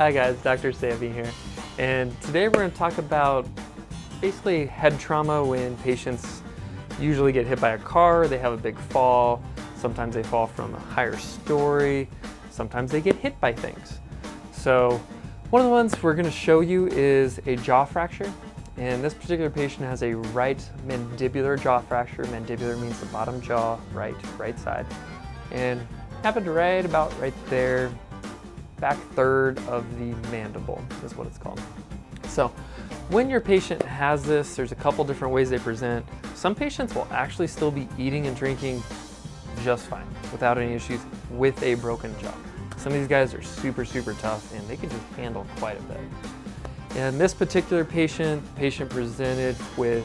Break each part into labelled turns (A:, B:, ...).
A: Hi guys, Dr. Savvy here, and today we're going to talk about basically head trauma when patients usually get hit by a car, they have a big fall, sometimes they fall from a higher story, sometimes they get hit by things. So one of the ones we're going to show you is a jaw fracture, and this particular patient has a right mandibular jaw fracture. Mandibular means the bottom jaw, right side, and happened right about right there. Back third of the mandible is what it's called. So when your patient has this, there's a couple different ways they present. Some patients will actually still be eating and drinking just fine without any issues with a broken jaw. Some of these guys are super tough and they can just handle quite a bit. And this particular patient presented with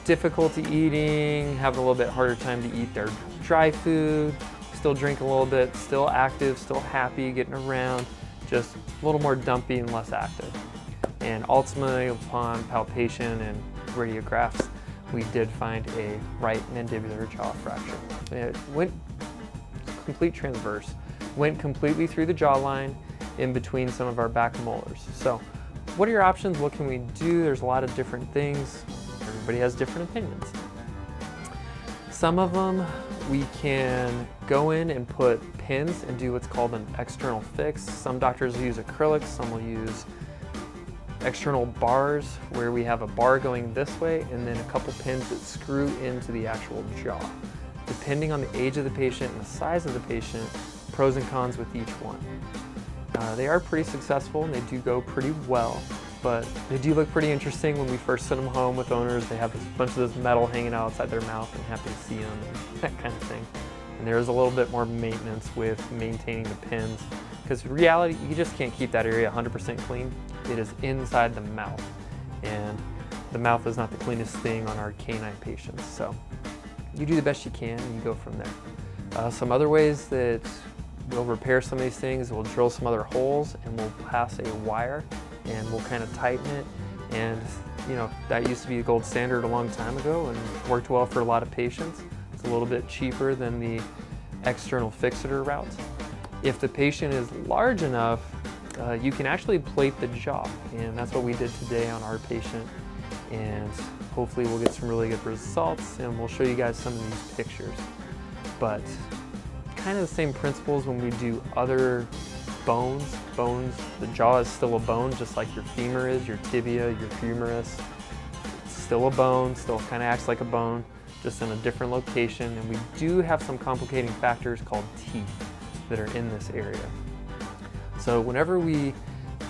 A: difficulty eating, having a little bit harder time to eat their dry food, still drink a little bit, still active, still happy, getting around, just a little more dumpy and less active. And ultimately, upon palpation and radiographs, we did find a right mandibular jaw fracture. It went complete transverse, went completely through the jawline in between some of our back molars. So what are your options? What can we do? There's a lot of different things. Everybody has different opinions. Some of them we can go in and put pins and do what's called an external fix. Some doctors will use acrylics, some will use external bars where we have a bar going this way and then a couple pins that screw into the actual jaw. Depending on the age of the patient and the size of the patient, pros and cons with each one. They are pretty successful and they do go pretty well, but they do look pretty interesting when we first send them home with owners. They have a bunch of this metal hanging out outside their mouth and happy to see them and that kind of thing. And there is a little bit more maintenance with maintaining the pins, because in reality, you just can't keep that area 100% clean. It is inside the mouth, and the mouth is not the cleanest thing on our canine patients. So you do the best you can and you go from there. Some other ways that we'll repair some of these things, we'll drill some other holes and we'll pass a wire and we'll kind of tighten it. And you know, that used to be the gold standard a long time ago and worked well for a lot of patients. It's a little bit cheaper than the external fixator route. If the patient is large enough, you can actually plate the jaw, and that's what we did today on our patient, and hopefully we'll get some really good results and we'll show you guys some of these pictures. But kind of the same principles when we do other bones. The jaw is still a bone, just like your femur is, your tibia, your humerus. It's still a bone, still kind of acts like a bone, just in a different location. And we do have some complicating factors called teeth that are in this area. So whenever we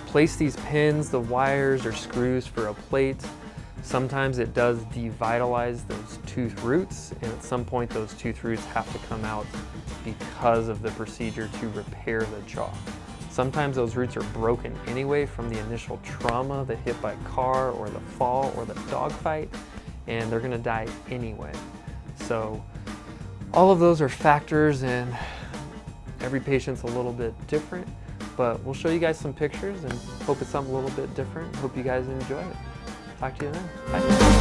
A: place these pins, the wires or screws for a plate, sometimes it does devitalize those tooth roots, and at some point those tooth roots have to come out because of the procedure to repair the jaw. Sometimes those roots are broken anyway from the initial trauma, the hit by a car or the fall or the dog fight, and they're gonna die anyway. So all of those are factors, and every patient's a little bit different, but we'll show you guys some pictures and hope it's something a little bit different. Hope you guys enjoy it. Talk to you then. Bye.